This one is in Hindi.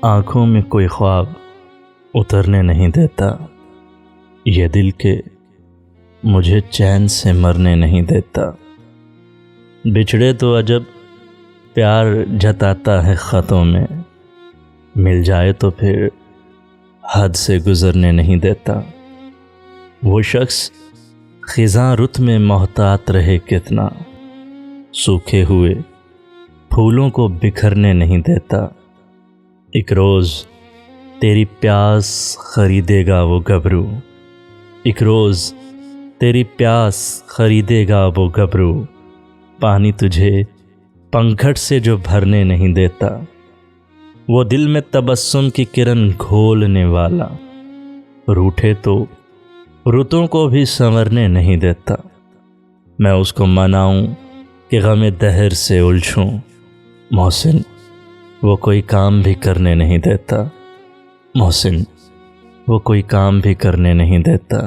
आँखों में कोई ख्वाब उतरने नहीं देता, ये दिल के मुझे चैन से मरने नहीं देता। बिछड़े तो अजब प्यार जताता है ख़तों में, मिल जाए तो फिर हद से गुज़रने नहीं देता। वो शख्स ख़िज़ां रुत में मोहतात रहे कितना, सूखे हुए फूलों को बिखरने नहीं देता। एक रोज़ तेरी प्यास ख़रीदेगा वो गबरू, एक रोज़ तेरी प्यास ख़रीदेगा वो गबरू। पानी तुझे पंखट से जो भरने नहीं देता, वो दिल में तबस्सुम की किरण घोलने वाला, रूठे तो रुतों को भी संवरने नहीं देता। मैं उसको मनाऊं कि गमे दहर से उलझूं, मोहसिन वो कोई काम भी करने नहीं देता। मोहसिन वो कोई काम भी करने नहीं देता।